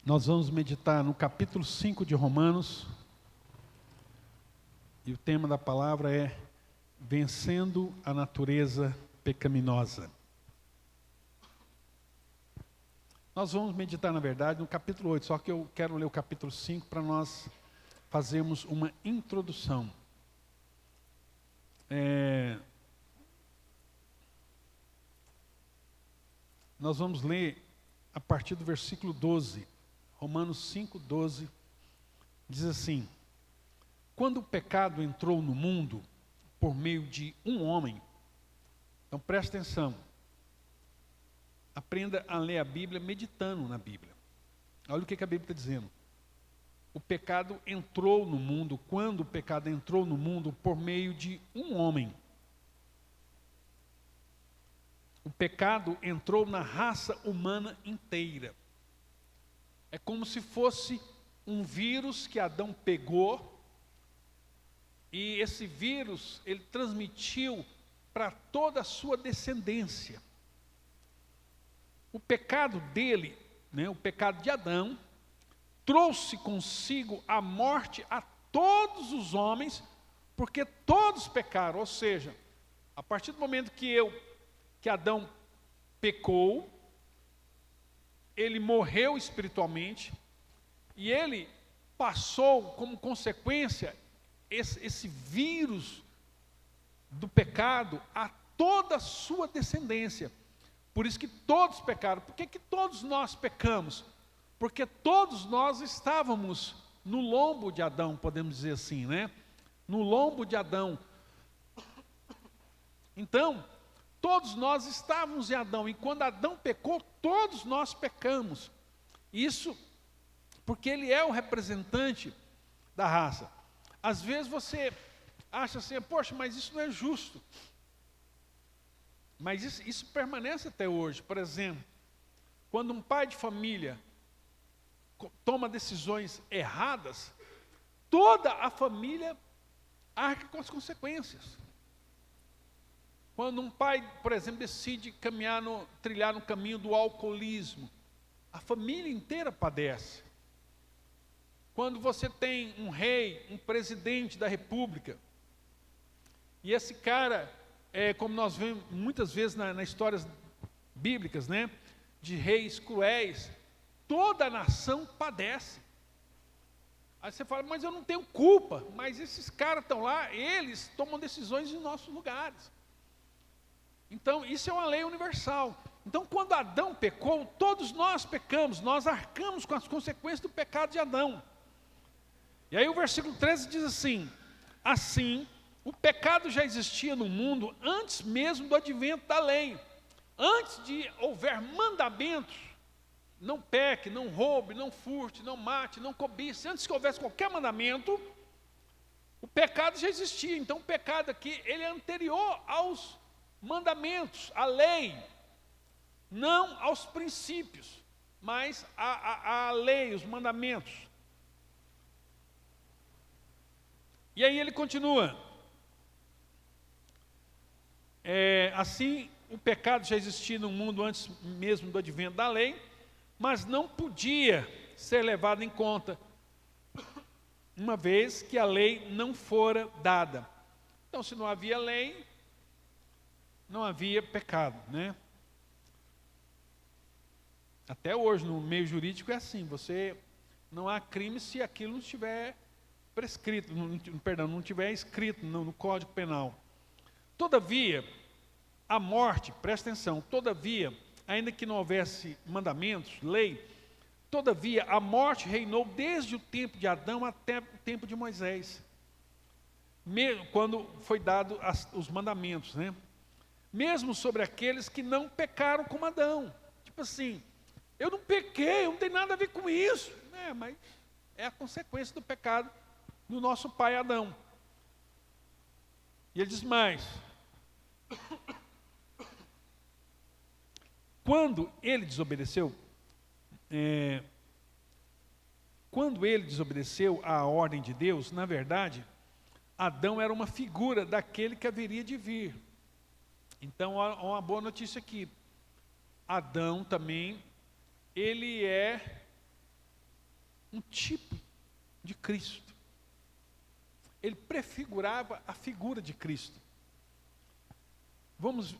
Nós vamos meditar no capítulo 5 de Romanos, e o tema da palavra é Vencendo a Natureza Pecaminosa. Nós vamos meditar, na verdade, no capítulo 8, só que eu quero ler o capítulo 5 para nós fazermos uma introdução. Nós vamos ler a partir do versículo 12. Romanos 5, 12, diz assim: quando o pecado entrou no mundo por meio de um homem, então preste atenção, aprenda a ler a Bíblia meditando na Bíblia. Olha o que a Bíblia está dizendo. O pecado entrou no mundo, quando o pecado entrou no mundo por meio de um homem. O pecado entrou na raça humana inteira. É como se fosse um vírus que Adão pegou, e esse vírus, ele transmitiu para toda a sua descendência. O pecado dele, o pecado de Adão, trouxe consigo a morte a todos os homens, porque todos pecaram. Ou seja, a partir do momento que Adão pecou, ele morreu espiritualmente, e ele passou como consequência esse vírus do pecado a toda a sua descendência. Por isso que todos pecaram. Por que todos nós pecamos? Porque todos nós estávamos no lombo de Adão, podemos dizer assim, no lombo de Adão. Então, todos nós estávamos em Adão, e quando Adão pecou, todos nós pecamos. Isso porque ele é o representante da raça. Às vezes você acha assim, poxa, mas isso não é justo. Mas isso permanece até hoje. Por exemplo, quando um pai de família toma decisões erradas, toda a família arca com as consequências. Quando um pai, por exemplo, decide trilhar no caminho do alcoolismo, a família inteira padece. Quando você tem um rei, um presidente da república, e esse cara, como nós vemos muitas vezes nas histórias bíblicas, de reis cruéis, toda a nação padece. Aí você fala, mas eu não tenho culpa. Mas esses caras estão lá, eles tomam decisões em nossos lugares. Então, isso é uma lei universal. Então, quando Adão pecou, todos nós pecamos, nós arcamos com as consequências do pecado de Adão. E aí o versículo 13 diz assim: assim, o pecado já existia no mundo antes mesmo do advento da lei. Antes de houver mandamentos, não peque, não roube, não furte, não mate, não cobice, antes que houvesse qualquer mandamento, o pecado já existia. Então o pecado aqui, ele é anterior aos mandamentos, à lei, não aos princípios, mas à lei, os mandamentos. E aí ele continua, assim o pecado já existia no mundo antes mesmo do advento da lei, mas não podia ser levado em conta, uma vez que a lei não fora dada. Então, se não havia lei, não havia pecado, Até hoje, no meio jurídico é assim, não há crime se aquilo não estiver prescrito, não estiver escrito no Código Penal. Todavia, a morte, presta atenção, todavia, ainda que não houvesse mandamentos, lei, todavia a morte reinou desde o tempo de Adão até o tempo de Moisés, quando foi dado os mandamentos, mesmo sobre aqueles que não pecaram como Adão. Tipo assim, eu não pequei, eu não tenho nada a ver com isso, mas é a consequência do pecado do nosso pai Adão. E ele diz mais: quando ele desobedeceu à ordem de Deus, na verdade, Adão era uma figura daquele que haveria de vir. Então, há uma boa notícia aqui. Adão também, ele é um tipo de Cristo. Ele prefigurava a figura de Cristo. Vamos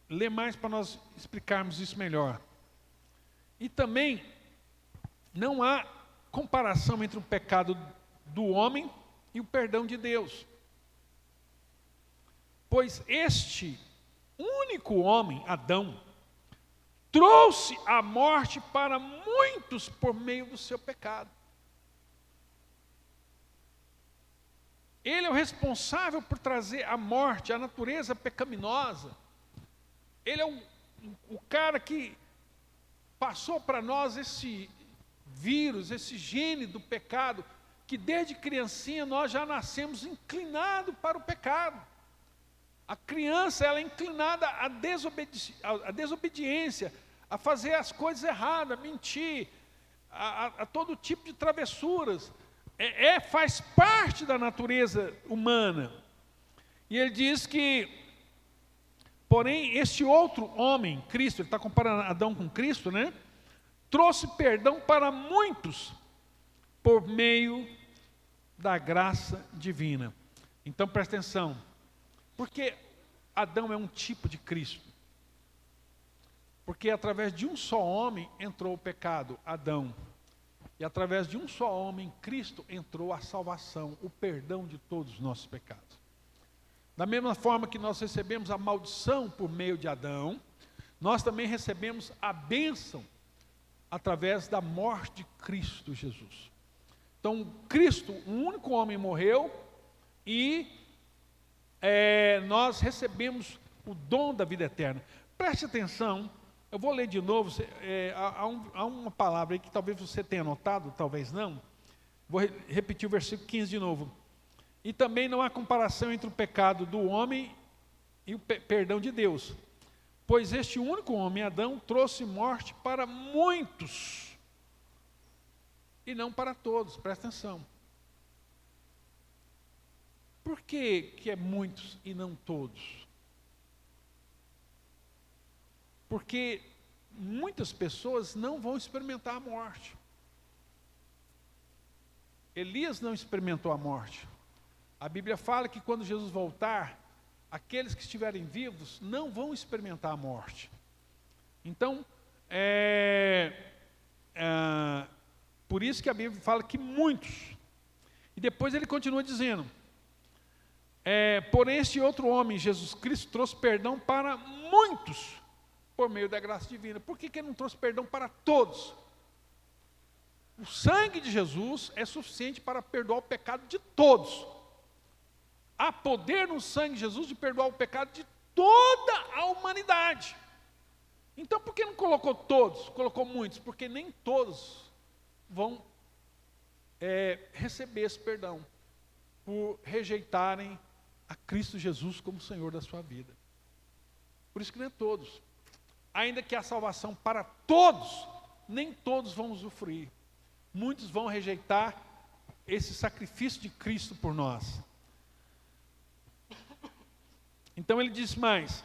ler mais para nós explicarmos isso melhor. E também não há comparação entre o pecado do homem e o perdão de Deus. Pois este único homem, Adão, trouxe a morte para muitos por meio do seu pecado. Ele é o responsável por trazer a morte, a natureza pecaminosa. Ele é o cara que passou para nós esse vírus, esse gene do pecado, que desde criancinha nós já nascemos inclinados para o pecado. A criança, ela é inclinada à desobediência, a fazer as coisas erradas, a mentir, a todo tipo de travessuras. Faz parte da natureza humana. E ele diz que, porém, este outro homem, Cristo, ele está comparando Adão com Cristo, né? Trouxe perdão para muitos por meio da graça divina. Então presta atenção, porque Adão é um tipo de Cristo. Porque através de um só homem entrou o pecado, Adão. E através de um só homem, Cristo, entrou a salvação, o perdão de todos os nossos pecados. Da mesma forma que nós recebemos a maldição por meio de Adão, nós também recebemos a bênção através da morte de Cristo Jesus. Então, Cristo, um único homem, morreu e nós recebemos o dom da vida eterna. Preste atenção. Eu vou ler de novo, há uma palavra aí que talvez você tenha notado, talvez não. Vou repetir o versículo 15 de novo. E também não há comparação entre o pecado do homem e o perdão de Deus. Pois este único homem, Adão, trouxe morte para muitos, e não para todos, presta atenção. Por que é muitos e não todos? Porque muitas pessoas não vão experimentar a morte. Elias não experimentou a morte. A Bíblia fala que quando Jesus voltar, aqueles que estiverem vivos não vão experimentar a morte. Então, por isso que a Bíblia fala que muitos. E depois ele continua dizendo, porém este outro homem, Jesus Cristo, trouxe perdão para muitos, por meio da graça divina. Por que ele não trouxe perdão para todos? O sangue de Jesus é suficiente para perdoar o pecado de todos. Há poder no sangue de Jesus de perdoar o pecado de toda a humanidade. Então por que não colocou todos? Colocou muitos, porque nem todos vão receber esse perdão por rejeitarem a Cristo Jesus como Senhor da sua vida. Por isso que não é todos. Ainda que a salvação para todos, nem todos vão usufruir. Muitos vão rejeitar esse sacrifício de Cristo por nós. Então ele diz mais,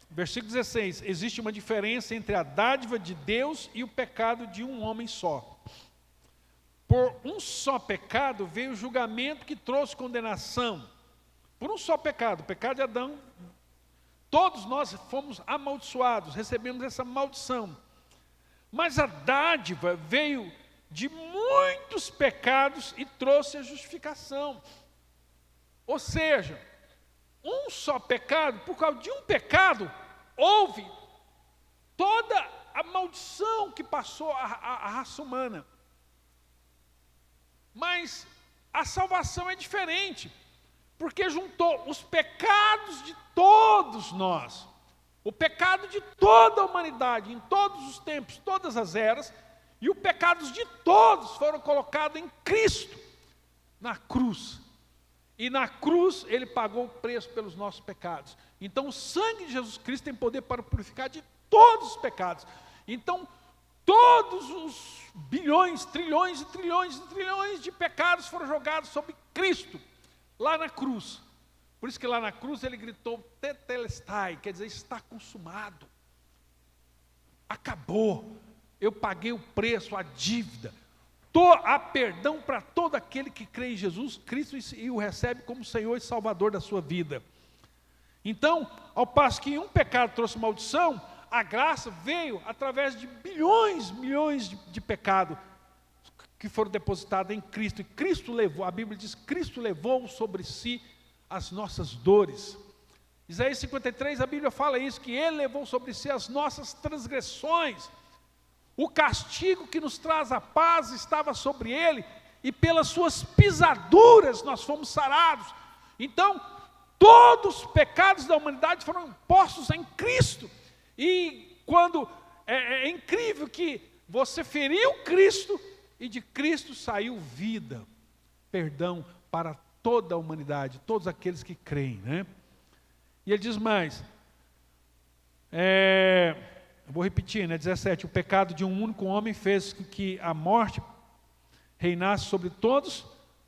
versículo 16, existe uma diferença entre a dádiva de Deus e o pecado de um homem só. Por um só pecado veio o julgamento que trouxe condenação. Por um só pecado, o pecado de Adão, todos nós fomos amaldiçoados, recebemos essa maldição. Mas a dádiva veio de muitos pecados e trouxe a justificação. Ou seja, um só pecado, por causa de um pecado, houve toda a maldição que passou a raça humana. Mas a salvação é diferente, porque juntou os pecados de todos nós, o pecado de toda a humanidade, em todos os tempos, todas as eras, e os pecados de todos foram colocados em Cristo, na cruz. E na cruz ele pagou o preço pelos nossos pecados. Então o sangue de Jesus Cristo tem poder para purificar de todos os pecados. Então todos os bilhões, trilhões e trilhões e trilhões de pecados foram jogados sobre Cristo, lá na cruz. Por isso que lá na cruz ele gritou tetelestai, quer dizer, está consumado. Acabou. eu paguei o preço, a dívida. Há perdão para todo aquele que crê em Jesus Cristo e o recebe como Senhor e Salvador da sua vida. Então, ao passo que um pecado trouxe maldição, a graça veio através de milhões de pecados que foram depositados em Cristo. E Cristo levou, a Bíblia diz, Cristo levou sobre si as nossas dores. Isaías 53, a Bíblia fala isso, que Ele levou sobre si as nossas transgressões. O castigo que nos traz a paz estava sobre Ele, e pelas suas pisaduras nós fomos sarados. Então, todos os pecados da humanidade foram postos em Cristo. E quando é incrível que você feriu Cristo, e de Cristo saiu vida, perdão para toda a humanidade, todos aqueles que creem, né? E ele diz mais, vou repetir, né? 17, o pecado de um único homem fez com que a morte reinasse sobre todos,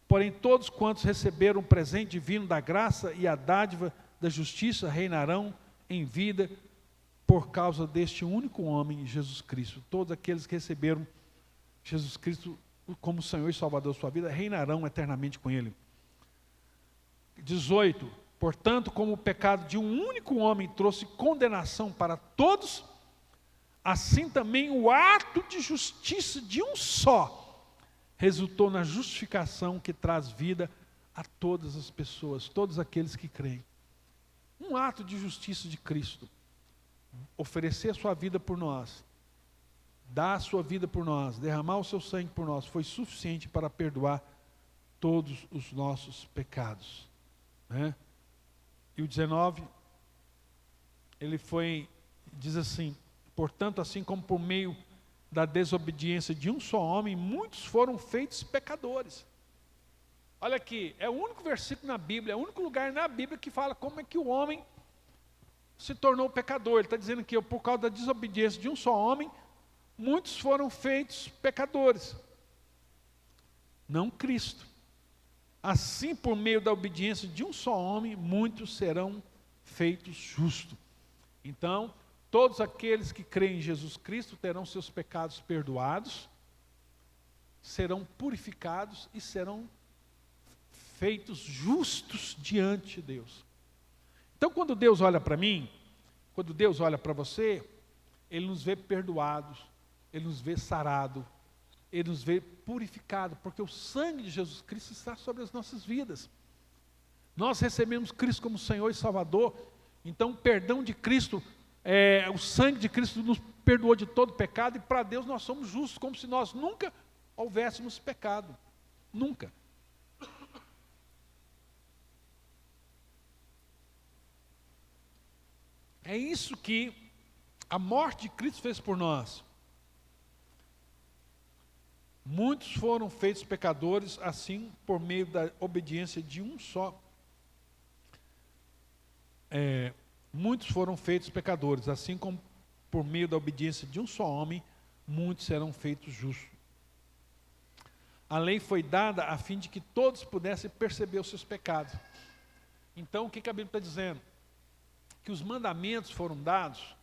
porém todos quantos receberam o presente divino da graça e a dádiva da justiça reinarão em vida por causa deste único homem, Jesus Cristo. Todos aqueles que receberam Jesus Cristo como Senhor e Salvador da sua vida reinarão eternamente com Ele. 18, portanto, como o pecado de um único homem trouxe condenação para todos, assim também o ato de justiça de um só resultou na justificação que traz vida a todas as pessoas, todos aqueles que creem. Um ato de justiça de Cristo, oferecer a sua vida por nós, dar a sua vida por nós, derramar o seu sangue por nós, foi suficiente para perdoar todos os nossos pecados, né? E o 19, diz assim, portanto, assim como por meio da desobediência de um só homem, muitos foram feitos pecadores. Olha aqui, é o único versículo na Bíblia, é o único lugar na Bíblia que fala como é que o homem se tornou pecador. Ele está dizendo que por causa da desobediência de um só homem, muitos foram feitos pecadores. Não Cristo. Assim, por meio da obediência de um só homem, muitos serão feitos justos. Então, todos aqueles que creem em Jesus Cristo terão seus pecados perdoados, serão purificados e serão feitos justos diante de Deus. Então, quando Deus olha para mim, quando Deus olha para você, Ele nos vê perdoados, Ele nos vê sarado, Ele nos vê purificado, porque o sangue de Jesus Cristo está sobre as nossas vidas. Nós recebemos Cristo como Senhor e Salvador, então o perdão de Cristo, o sangue de Cristo nos perdoou de todo pecado, e para Deus nós somos justos, como se nós nunca houvéssemos pecado. Nunca. É isso que a morte de Cristo fez por nós. Muitos foram feitos pecadores, assim, por meio da obediência de um só. Muitos foram feitos pecadores, assim como por meio da obediência de um só homem, muitos serão feitos justos. A lei foi dada a fim de que todos pudessem perceber os seus pecados. Então, o que a Bíblia está dizendo? Que os mandamentos foram dados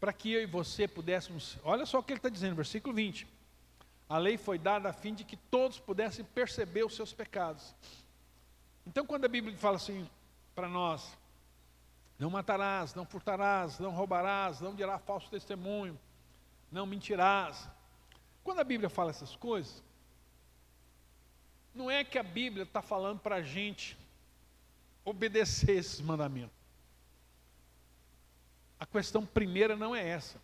para que eu e você pudéssemos, olha só o que ele está dizendo, versículo 20. A lei foi dada a fim de que todos pudessem perceber os seus pecados. Então, quando a Bíblia fala assim para nós, não matarás, não furtarás, não roubarás, não dirás falso testemunho, não mentirás. Quando a Bíblia fala essas coisas, não é que a Bíblia está falando para a gente obedecer esses mandamentos. A questão primeira não é essa.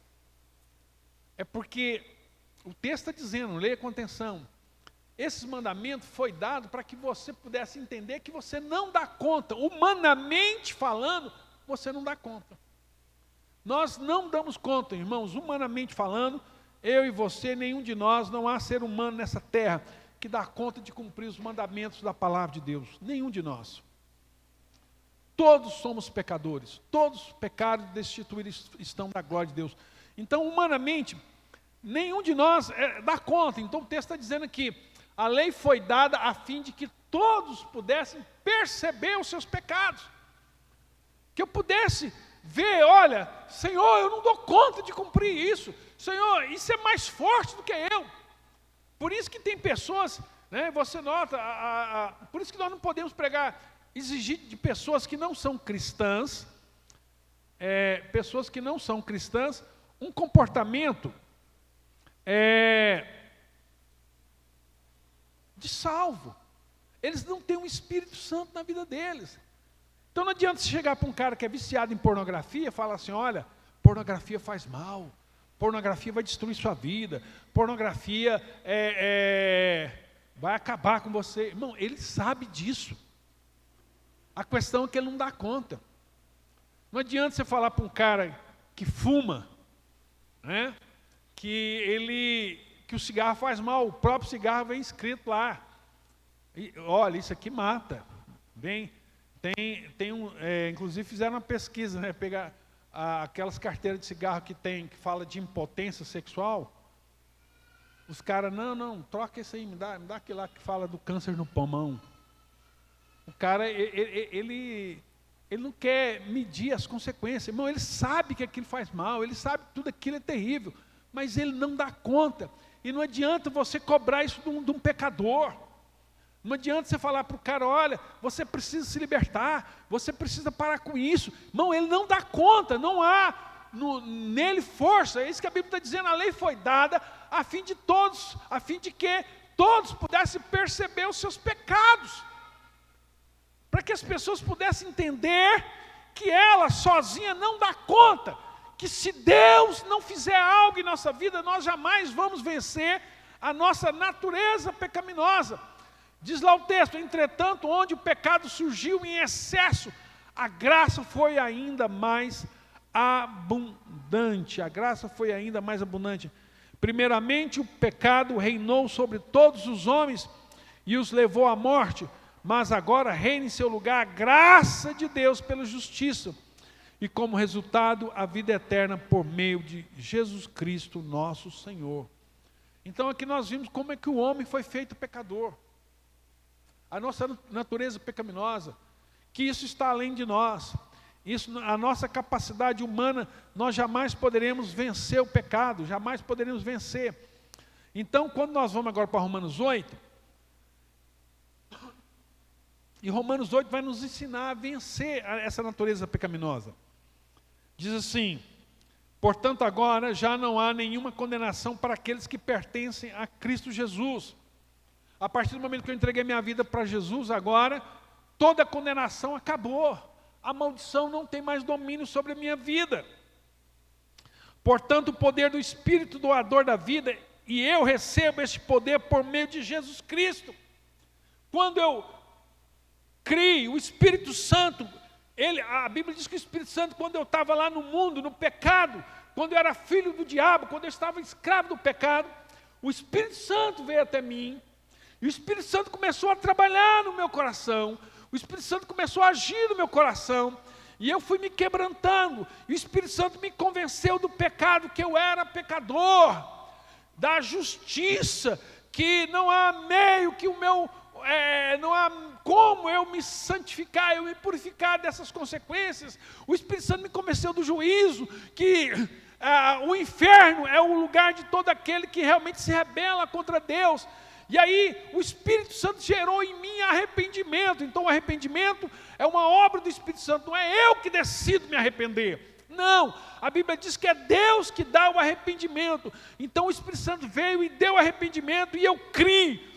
É porque o texto está dizendo, leia com atenção, esse mandamento foi dado para que você pudesse entender que você não dá conta, humanamente falando, você não dá conta. Nós não damos conta, irmãos, humanamente falando, eu e você, nenhum de nós, não há ser humano nessa terra que dá conta de cumprir os mandamentos da palavra de Deus, nenhum de nós. Todos somos pecadores, todos pecados destituídos estão da glória de Deus. Então, humanamente, nenhum de nós dá conta. Então, o texto está dizendo que a lei foi dada a fim de que todos pudessem perceber os seus pecados. Que eu pudesse vê, olha, Senhor, eu não dou conta de cumprir isso. Senhor, isso é mais forte do que eu. Por isso que tem pessoas, né, você nota, por isso que nós não podemos exigir de pessoas que não são cristãs, um comportamento de salvo. Eles não têm um Espírito Santo na vida deles. Então não adianta você chegar para um cara que é viciado em pornografia e falar assim, olha, pornografia faz mal, pornografia vai destruir sua vida, pornografia vai acabar com você. Irmão, ele sabe disso. A questão é que ele não dá conta. Não adianta você falar para um cara que fuma, né, que o cigarro faz mal, o próprio cigarro vem escrito lá. E, olha, isso aqui mata. Inclusive fizeram uma pesquisa, né, pegar aquelas carteiras de cigarro que fala de impotência sexual. Os caras, não, troca esse aí, me dá aquele lá que fala do câncer no pulmão. O cara, ele não quer medir as consequências. Irmão, ele sabe que aquilo faz mal, ele sabe que tudo aquilo é terrível, mas ele não dá conta. E não adianta você cobrar isso de um pecador. Não adianta você falar para o cara, olha, você precisa se libertar, você precisa parar com isso. Irmão, ele não dá conta, não há nele força. É isso que a Bíblia está dizendo, a lei foi dada a fim de que todos pudessem perceber os seus pecados. Para que as pessoas pudessem entender que ela sozinha não dá conta, que se Deus não fizer algo em nossa vida, nós jamais vamos vencer a nossa natureza pecaminosa. Diz lá o texto, entretanto, onde o pecado surgiu em excesso, a graça foi ainda mais abundante. A graça foi ainda mais abundante. Primeiramente, o pecado reinou sobre todos os homens e os levou à morte, mas agora reina em seu lugar a graça de Deus pela justiça, e como resultado, a vida eterna por meio de Jesus Cristo, nosso Senhor. Então aqui nós vimos como é que o homem foi feito pecador. A nossa natureza pecaminosa, que isso está além de nós. A nossa capacidade humana, nós jamais poderemos vencer o pecado, jamais poderemos vencer. Então, quando nós vamos agora para Romanos 8, e Romanos 8 vai nos ensinar a vencer essa natureza pecaminosa. Diz assim, portanto agora já não há nenhuma condenação para aqueles que pertencem a Cristo Jesus. A partir do momento que eu entreguei minha vida para Jesus, agora, toda a condenação acabou. A maldição não tem mais domínio sobre a minha vida. Portanto, o poder do Espírito doador da vida, e eu recebo este poder por meio de Jesus Cristo. Quando eu criei o Espírito Santo, a Bíblia diz que o Espírito Santo, quando eu estava lá no mundo, no pecado, quando eu era filho do diabo, quando eu estava escravo do pecado, o Espírito Santo veio até mim, e o Espírito Santo começou a trabalhar no meu coração, o Espírito Santo começou a agir no meu coração, e eu fui me quebrantando, e o Espírito Santo me convenceu do pecado, que eu era pecador, da justiça, que não há meio que não há como eu me santificar, eu me purificar dessas consequências. O Espírito Santo me convenceu do juízo, que o inferno é o lugar de todo aquele que realmente se rebela contra Deus. E aí o Espírito Santo gerou em mim arrependimento. Então o arrependimento é uma obra do Espírito Santo, não é eu que decido me arrepender. Não, a Bíblia diz que é Deus que dá o arrependimento. Então o Espírito Santo veio e deu arrependimento, e eu criei.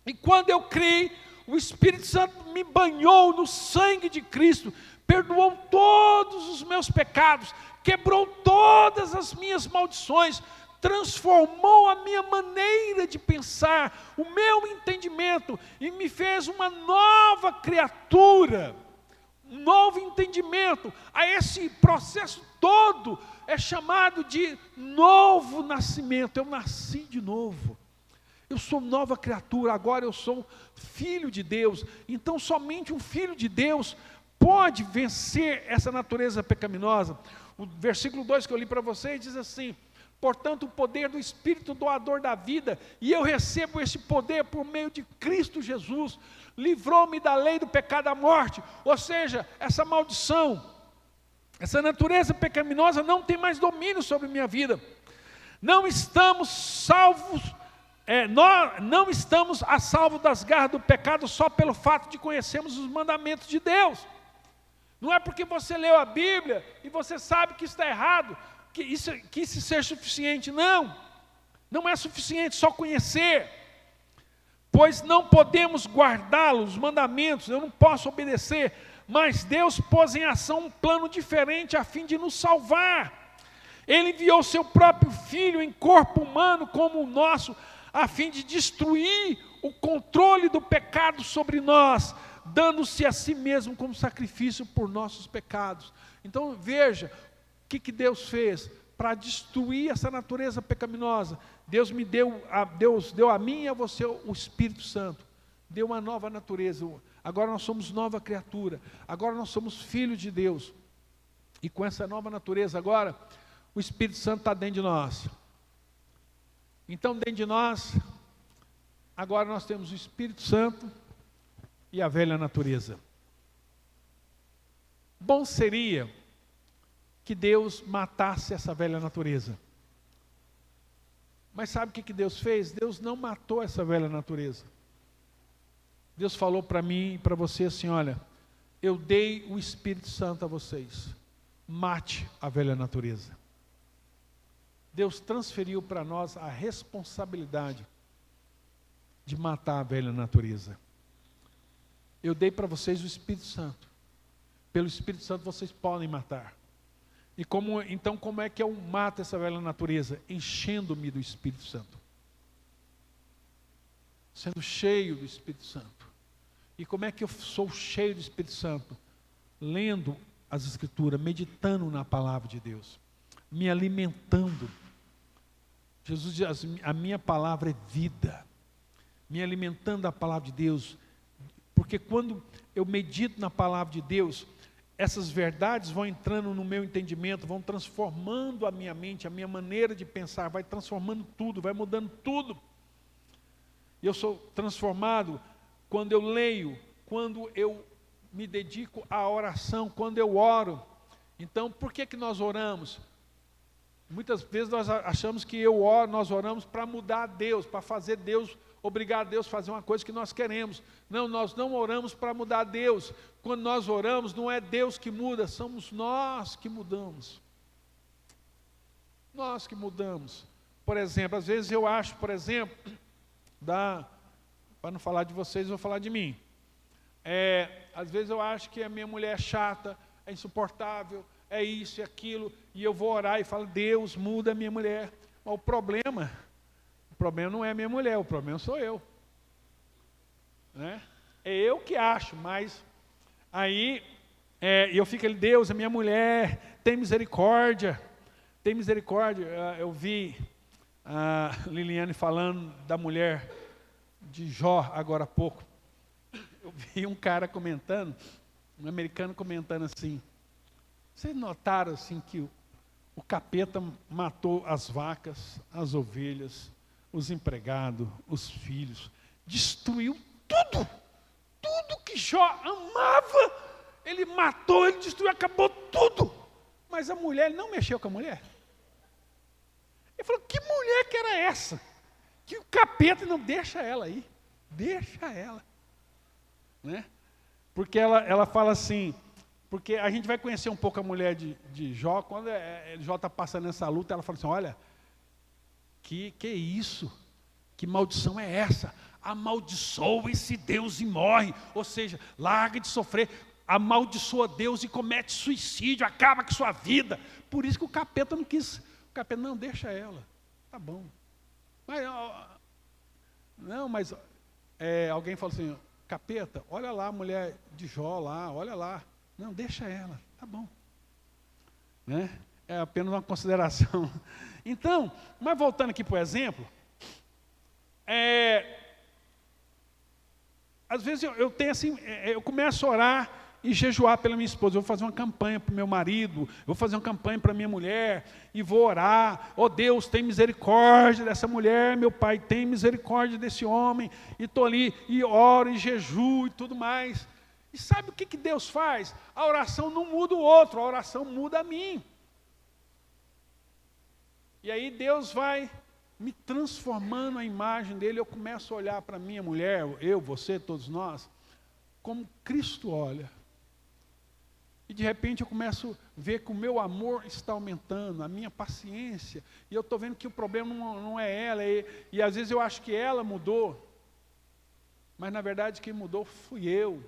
E quando eu criei, o Espírito Santo me banhou no sangue de Cristo, perdoou todos os meus pecados, quebrou todas as minhas maldições, transformou a minha maneira de pensar, o meu entendimento, e me fez uma nova criatura, um novo entendimento. A esse processo todo é chamado de novo nascimento. Eu nasci de novo. Eu sou nova criatura, agora eu sou filho de Deus. Então somente um filho de Deus pode vencer essa natureza pecaminosa. O versículo 2 que eu li para vocês diz assim: portanto, o poder do Espírito doador da vida, e eu recebo esse poder por meio de Cristo Jesus, livrou-me da lei do pecado da morte. Ou seja, essa maldição, Essa natureza pecaminosa não tem mais domínio sobre minha vida. Não estamos salvos, nós não estamos a salvo das garras do pecado só pelo fato de conhecermos os mandamentos de Deus. Não é porque você leu a Bíblia e você sabe que está errado, que isso seja suficiente. Não é suficiente só conhecer. Pois não podemos guardá-los, os mandamentos, eu não posso obedecer, mas Deus pôs em ação um plano diferente a fim de nos salvar. Ele enviou seu próprio Filho em corpo humano como o nosso, a fim de destruir o controle do pecado sobre nós, dando-se a si mesmo como sacrifício por nossos pecados. Então veja, o que Deus fez para destruir essa natureza pecaminosa? Deus deu a mim e a você o Espírito Santo, deu uma nova natureza. Agora nós somos nova criatura, agora nós somos filhos de Deus, e com essa nova natureza agora, o Espírito Santo está dentro de nós. Então dentro de nós, agora nós temos o Espírito Santo e a velha natureza. Bom seria que Deus matasse essa velha natureza. Mas sabe o que Deus fez? Deus não matou essa velha natureza. Deus falou para mim e para você assim, olha, eu dei o Espírito Santo a vocês, mate a velha natureza. Deus transferiu para nós a responsabilidade de matar a velha natureza. Eu dei para vocês o Espírito Santo. Pelo Espírito Santo vocês podem matar. Então como é que eu mato essa velha natureza? Enchendo-me do Espírito Santo. Sendo cheio do Espírito Santo. E como é que eu sou cheio do Espírito Santo? Lendo as Escrituras, meditando na palavra de Deus, me alimentando. Jesus diz, a minha palavra é vida, me alimentando da palavra de Deus, porque quando eu medito na palavra de Deus, essas verdades vão entrando no meu entendimento, vão transformando a minha mente, a minha maneira de pensar, vai transformando tudo, vai mudando tudo. E eu sou transformado quando eu leio, quando eu me dedico à oração, quando eu oro. Então, por que nós oramos? Muitas vezes nós achamos que nós oramos para mudar Deus, para fazer Deus, obrigar Deus a fazer uma coisa que nós queremos. Não, nós não oramos para mudar Deus. Quando nós oramos, não é Deus que muda, somos nós que mudamos. Nós que mudamos. Por exemplo, às vezes eu acho, por exemplo, para não falar de vocês, eu vou falar de mim. Às vezes eu acho que a minha mulher é chata, é insuportável, é isso e aquilo, e eu vou orar e falo, Deus, muda a minha mulher. Mas o problema não é a minha mulher, o problema sou eu. Né? É eu que acho, mas aí eu fico ali, Deus, a minha mulher, tem misericórdia. Eu vi a Liliane falando da mulher de Jó agora há pouco. Eu vi um cara comentando, um americano comentando assim, vocês notaram assim que o capeta matou as vacas, as ovelhas, os empregados, os filhos, destruiu tudo que Jó amava, ele matou, ele destruiu, acabou tudo, mas a mulher, ele não mexeu com a mulher. Ele falou, que mulher que era essa? Que o capeta, não, deixa ela aí, deixa ela. Né? Porque ela fala assim, porque a gente vai conhecer um pouco a mulher de Jó, quando Jó está passando essa luta, ela fala assim, olha, que é isso? Que maldição é essa? Amaldiçoa esse Deus e morre, ou seja, larga de sofrer, amaldiçoa Deus e comete suicídio, acaba com sua vida. Por isso que o capeta não quis, não, deixa ela, tá bom. Mas alguém falou assim, capeta, olha lá a mulher de Jó lá, olha lá. Não, deixa ela, tá bom. Né? É apenas uma consideração. Então, mas voltando aqui para o exemplo, às vezes eu tenho assim, eu começo a orar e jejuar pela minha esposa. Eu vou fazer uma campanha para o meu marido, eu vou fazer uma campanha para a minha mulher, e vou orar, oh Deus, tem misericórdia dessa mulher, meu Pai, tem misericórdia desse homem, e estou ali, e oro, e jejuo, e tudo mais. E sabe o que Deus faz? A oração não muda o outro, a oração muda a mim. E aí Deus vai me transformando a imagem dele. Eu começo a olhar para minha mulher, eu, você, todos nós, como Cristo olha. E de repente eu começo a ver que o meu amor está aumentando, a minha paciência. E eu estou vendo que o problema não é ela. E às vezes eu acho que ela mudou. Mas na verdade quem mudou fui eu.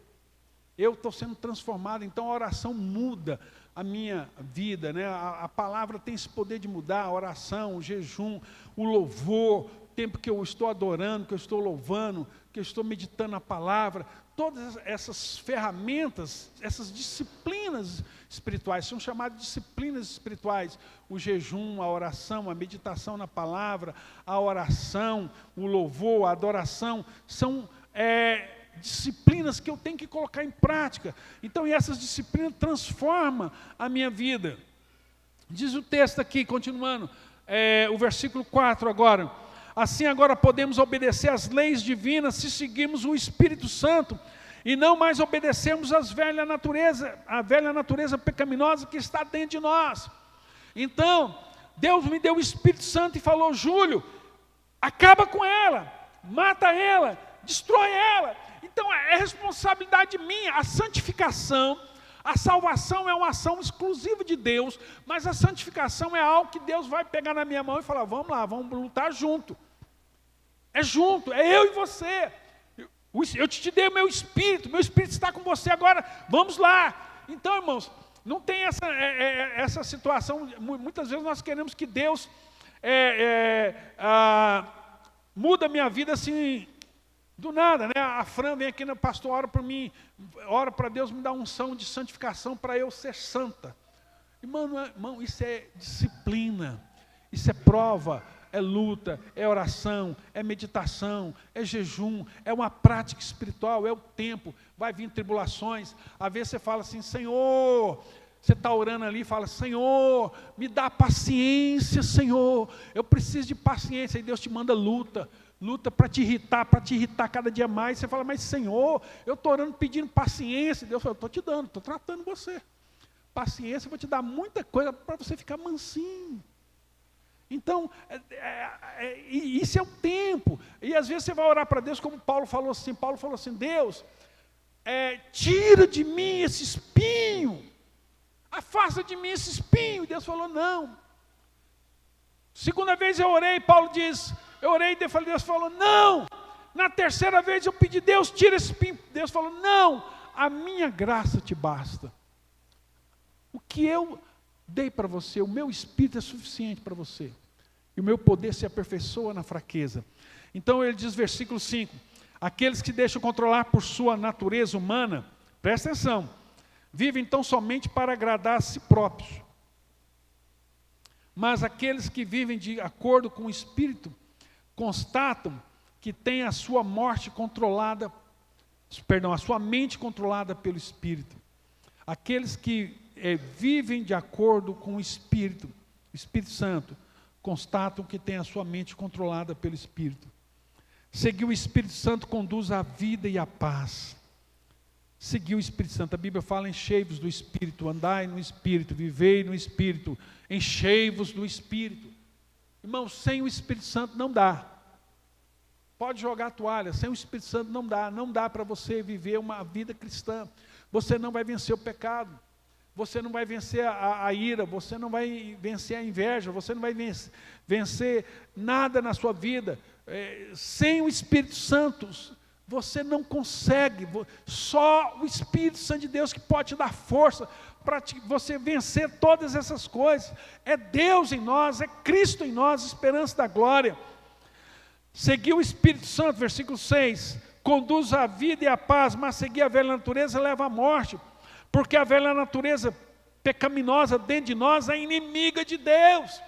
Eu estou sendo transformado, então a oração muda a minha vida, né? A palavra tem esse poder de mudar, a oração, o jejum, o louvor, o tempo que eu estou adorando, que eu estou louvando, que eu estou meditando a palavra. Todas essas ferramentas, essas disciplinas espirituais, são chamadas de disciplinas espirituais. O jejum, a oração, a meditação na palavra, a oração, o louvor, a adoração, são disciplinas que eu tenho que colocar em prática. Então, e essas disciplinas transformam a minha vida. Diz o texto aqui, continuando, o versículo 4 agora. Assim agora podemos obedecer às leis divinas se seguirmos o Espírito Santo e não mais obedecermos a velha natureza pecaminosa que está dentro de nós. Então, Deus me deu o Espírito Santo e falou: Júlio, acaba com ela, mata ela, destrói ela. Então é responsabilidade minha. A santificação, a salvação é uma ação exclusiva de Deus, mas a santificação é algo que Deus vai pegar na minha mão e falar: vamos lá, vamos lutar junto. É junto, é eu e você. Eu te dei o meu Espírito está com você agora, vamos lá. Então, irmãos, não tem essa situação. Muitas vezes nós queremos que Deus muda a minha vida assim, do nada, né? A Fran vem aqui, pastor, ora por mim, ora para Deus me dar unção de santificação para eu ser santa. Irmão, isso é disciplina, isso é prova, é luta, é oração, é meditação, é jejum, é uma prática espiritual, é o tempo. Vai vir tribulações, às vezes você fala assim: Senhor, você está orando ali e fala: Senhor, me dá paciência, Senhor, eu preciso de paciência. E Deus te manda luta para te irritar cada dia mais. Você fala: mas Senhor, eu estou orando pedindo paciência. Deus fala: estou te dando, estou tratando você. Paciência, eu vou te dar muita coisa para você ficar mansinho. Então, isso é o tempo. E às vezes você vai orar para Deus, como Paulo falou assim: Deus, tira de mim esse espinho, afasta de mim esse espinho. E Deus falou: não. Segunda vez eu orei, Paulo diz, eu orei, Deus falou: não. Na terceira vez eu pedi: Deus, tira esse espinho. Deus falou: não, a minha graça te basta. O que eu dei para você, o meu Espírito é suficiente para você. E o meu poder se aperfeiçoa na fraqueza. Então ele diz, versículo 5, aqueles que deixam controlar por sua natureza humana, presta atenção, vivem então somente para agradar a si próprios. Mas aqueles que vivem de acordo com o Espírito, constatam que têm a sua mente controlada pelo Espírito. Aqueles que vivem de acordo com o Espírito Santo, constatam que têm a sua mente controlada pelo Espírito. Seguir o Espírito Santo conduz à vida e à paz. Seguir o Espírito Santo, a Bíblia fala: enchei-vos do Espírito, andai no Espírito, vivei no Espírito, enchei-vos do Espírito. Irmão, sem o Espírito Santo não dá. Pode jogar a toalha, sem o Espírito Santo não dá para você viver uma vida cristã. Você não vai vencer o pecado, você não vai vencer a ira, você não vai vencer a inveja, você não vai vencer nada na sua vida. Sem o Espírito Santo, você não consegue. Só o Espírito Santo de Deus que pode te dar força para você vencer todas essas coisas. É Deus em nós, é Cristo em nós, esperança da glória. Seguir o Espírito Santo, versículo 6, conduz à vida e à paz, mas seguir a velha natureza leva à morte, porque a velha natureza pecaminosa dentro de nós é inimiga de Deus.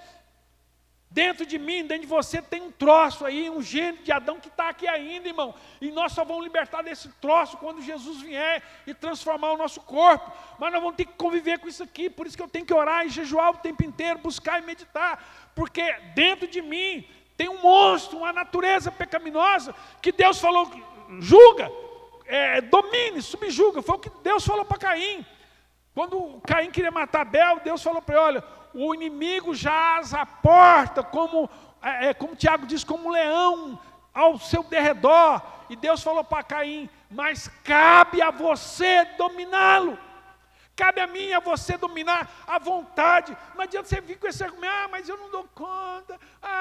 Dentro de mim, dentro de você tem um troço aí, um gene de Adão que está aqui ainda, irmão. E nós só vamos libertar desse troço quando Jesus vier e transformar o nosso corpo. Mas nós vamos ter que conviver com isso aqui. Por isso que eu tenho que orar e jejuar o tempo inteiro, buscar e meditar. Porque dentro de mim tem um monstro, uma natureza pecaminosa, que Deus falou: julga. domine, subjuga. Foi o que Deus falou para Caim. Quando Caim queria matar Abel, Deus falou para ele: olha, o inimigo jaz à porta, como Tiago diz, como um leão ao seu derredor. E Deus falou para Caim: mas cabe a você dominá-lo. Cabe a mim e a você dominar a vontade. Não adianta você vir com esse argumento: mas eu não dou conta,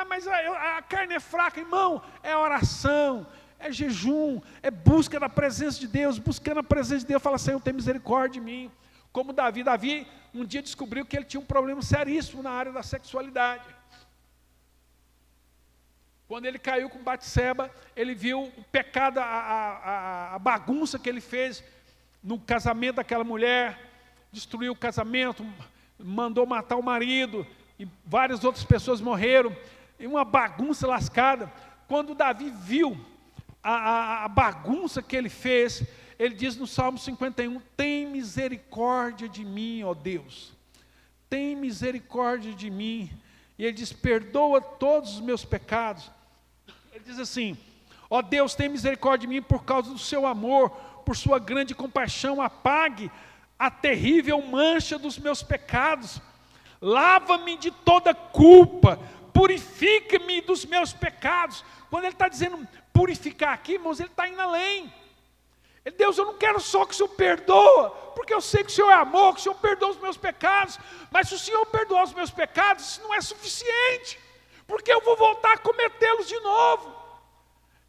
mas a carne é fraca. Irmão, é oração, é jejum, é busca da presença de Deus. Buscando a presença de Deus, fala: Senhor, tem misericórdia de mim. Como Davi um dia descobriu que ele tinha um problema seríssimo na área da sexualidade. Quando ele caiu com Batseba, ele viu o pecado, a bagunça que ele fez no casamento daquela mulher, destruiu o casamento, mandou matar o marido, e várias outras pessoas morreram, e uma bagunça lascada. Quando Davi viu a bagunça que ele fez, ele diz no Salmo 51, tem misericórdia de mim, ó Deus, tem misericórdia de mim. E ele diz: perdoa todos os meus pecados. Ele diz assim: ó Deus, tem misericórdia de mim por causa do seu amor, por sua grande compaixão, apague a terrível mancha dos meus pecados, lava-me de toda culpa, purifica-me dos meus pecados. Quando ele está dizendo purificar aqui, irmãos, ele está indo além. Deus, eu não quero só que o Senhor perdoa, porque eu sei que o Senhor é amor, que o Senhor perdoa os meus pecados, mas se o Senhor perdoar os meus pecados, isso não é suficiente, porque eu vou voltar a cometê-los de novo.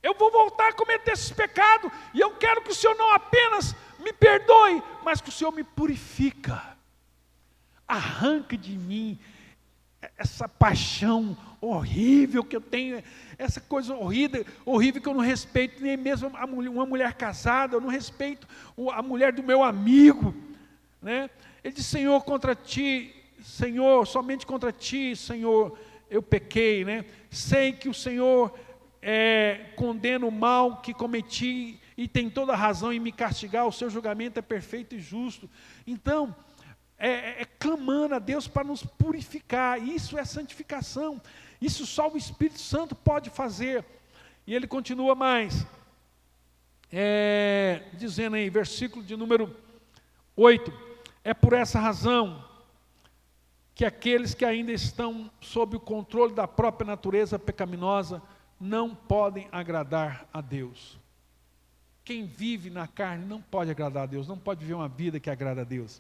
Eu vou voltar a cometer esses pecados, e eu quero que o Senhor não apenas me perdoe, mas que o Senhor me purifica. Arranca de mim essa paixão horrível que eu tenho, essa coisa horrível que eu não respeito nem mesmo uma mulher casada, eu não respeito a mulher do meu amigo, né? Ele diz: Senhor, contra ti, Senhor, somente contra ti, Senhor, eu pequei, né? Sei que o Senhor condena o mal que cometi e tem toda a razão em me castigar, o seu julgamento é perfeito e justo. Então, clamando a Deus para nos purificar. Isso é santificação, isso só o Espírito Santo pode fazer. E ele continua mais, dizendo aí, versículo de número 8, é por essa razão que aqueles que ainda estão sob o controle da própria natureza pecaminosa não podem agradar a Deus. Quem vive na carne não pode agradar a Deus, não pode viver uma vida que agrada a Deus.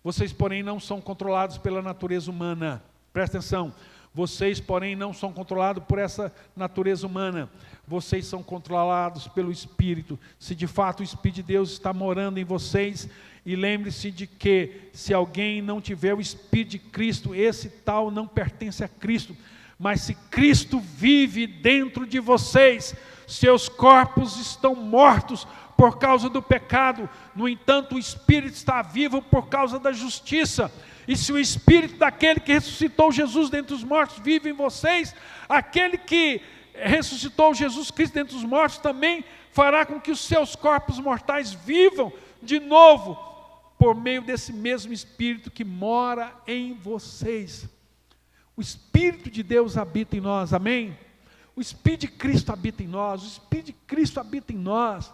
Vocês, porém, não são controlados pela natureza humana. Presta atenção. Vocês, porém, não são controlados por essa natureza humana. Vocês são controlados pelo Espírito. Se de fato o Espírito de Deus está morando em vocês, e lembre-se de que, se alguém não tiver o Espírito de Cristo, esse tal não pertence a Cristo. Mas se Cristo vive dentro de vocês, seus corpos estão mortos por causa do pecado, no entanto o Espírito está vivo por causa da justiça. E se o Espírito daquele que ressuscitou Jesus dentre os mortos vive em vocês, aquele que ressuscitou Jesus Cristo dentre os mortos também fará com que os seus corpos mortais vivam de novo, por meio desse mesmo Espírito que mora em vocês. O Espírito de Deus habita em nós, amém? O Espírito de Cristo habita em nós, o Espírito de Cristo habita em nós.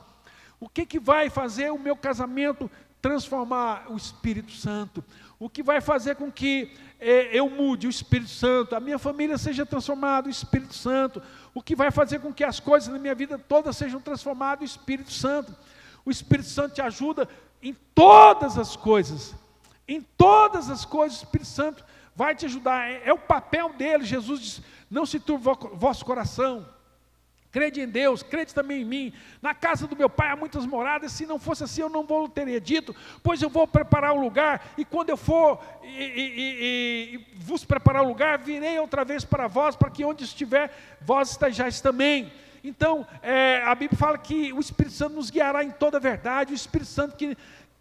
O que vai fazer o meu casamento transformar? O Espírito Santo. O que vai fazer com que eu mude? O Espírito Santo. A minha família seja transformada? O Espírito Santo. O que vai fazer com que as coisas na minha vida todas sejam transformadas? O Espírito Santo. O Espírito Santo te ajuda em todas as coisas. Em todas as coisas o Espírito Santo vai te ajudar. É o papel dele. Jesus diz: não se turbe vosso coração. Crede em Deus, crede também em mim. Na casa do meu pai há muitas moradas, se não fosse assim eu não vou teria dito, pois eu vou preparar o lugar, e quando eu for e vos preparar o lugar, virei outra vez para vós, para que onde estiver, vós estejais também. Então, a Bíblia fala que o Espírito Santo nos guiará em toda a verdade, o Espírito Santo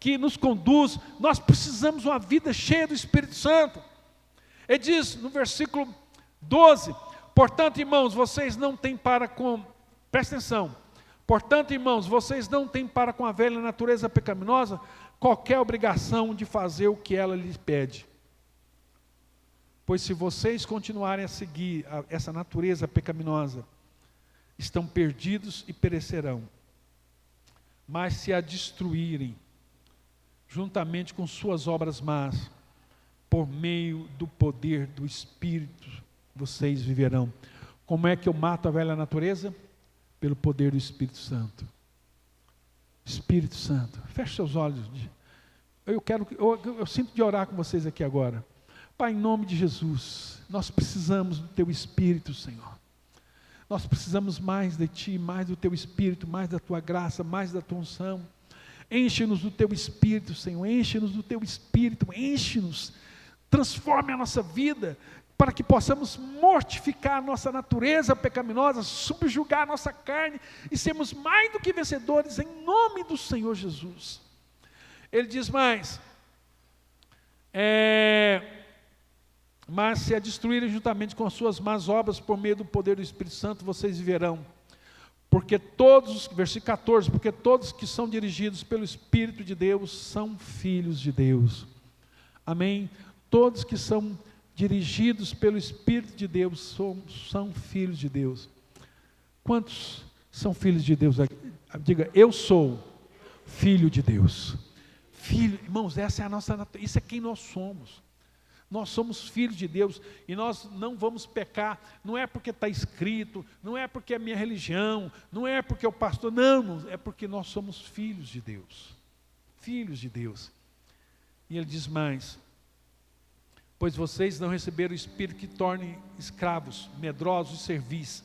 que nos conduz. Nós precisamos de uma vida cheia do Espírito Santo. Ele diz no versículo 12, portanto, irmãos, vocês não têm para com... Presta atenção. Portanto, irmãos, vocês não têm para com a velha natureza pecaminosa qualquer obrigação de fazer o que ela lhes pede. Pois se vocês continuarem a seguir essa natureza pecaminosa, estão perdidos e perecerão. mas se a destruírem, juntamente com suas obras más, por meio do poder do Espírito, vocês viverão. Como é que eu mato a velha natureza? Pelo poder do Espírito Santo. Espírito Santo, feche seus olhos. Eu sinto de orar com vocês aqui agora. Pai, em nome de Jesus, nós precisamos do Teu Espírito, Senhor. Nós precisamos mais de Ti, mais do Teu Espírito, mais da Tua graça, mais da Tua unção. Enche-nos do Teu Espírito, Senhor, enche-nos do Teu Espírito, enche-nos, transforme a nossa vida, para que possamos mortificar a nossa natureza pecaminosa, subjugar a nossa carne, e sermos mais do que vencedores, em nome do Senhor Jesus. Ele diz mais, mas se a destruírem juntamente com as suas más obras, por meio do poder do Espírito Santo, vocês viverão. Porque todos, versículo 14, porque todos que são dirigidos pelo Espírito de Deus, são filhos de Deus. Amém? Todos que são dirigidos pelo Espírito de Deus, são filhos de Deus. Quantos são filhos de Deus? Diga, eu sou filho de Deus. Filho, irmãos, essa é a nossa natureza, isso é quem nós somos. Nós somos filhos de Deus, e nós não vamos pecar, não é porque está escrito, não é porque é minha religião, não é porque o pastor, não, é porque nós somos filhos de Deus. Filhos de Deus. E ele diz mais, pois vocês não receberam o Espírito que torne escravos, medrosos e servis,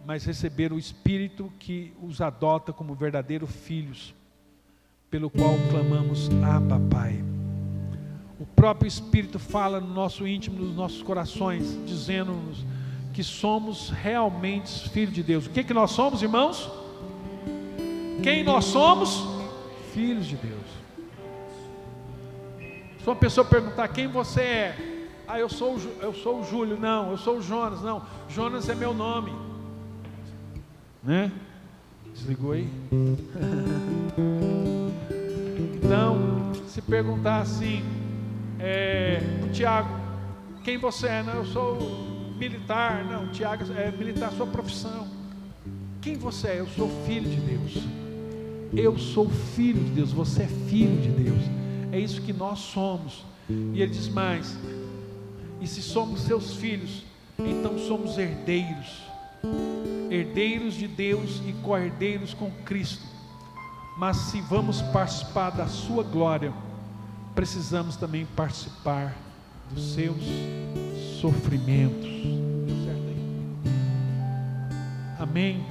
mas receberam o Espírito que os adota como verdadeiros filhos, pelo qual clamamos, Abba, Pai. O próprio Espírito fala no nosso íntimo, nos nossos corações, dizendo-nos que somos realmente filhos de Deus. O que nós somos, irmãos? Quem nós somos? Filhos de Deus. Se uma pessoa perguntar quem você é, eu sou o Júlio, não, eu sou o Jonas, não, Jonas é meu nome, né? Desligou aí? Então, se perguntar assim, o Tiago, quem você é? Não, eu sou militar, não, Tiago é militar, sua profissão. Quem você é? Eu sou filho de Deus. Eu sou filho de Deus, você é filho de Deus. É isso que nós somos. E ele diz mais, e se somos seus filhos, então somos herdeiros, herdeiros de Deus e co-herdeiros com Cristo. Mas se vamos participar da sua glória, precisamos também participar dos seus sofrimentos. Amém?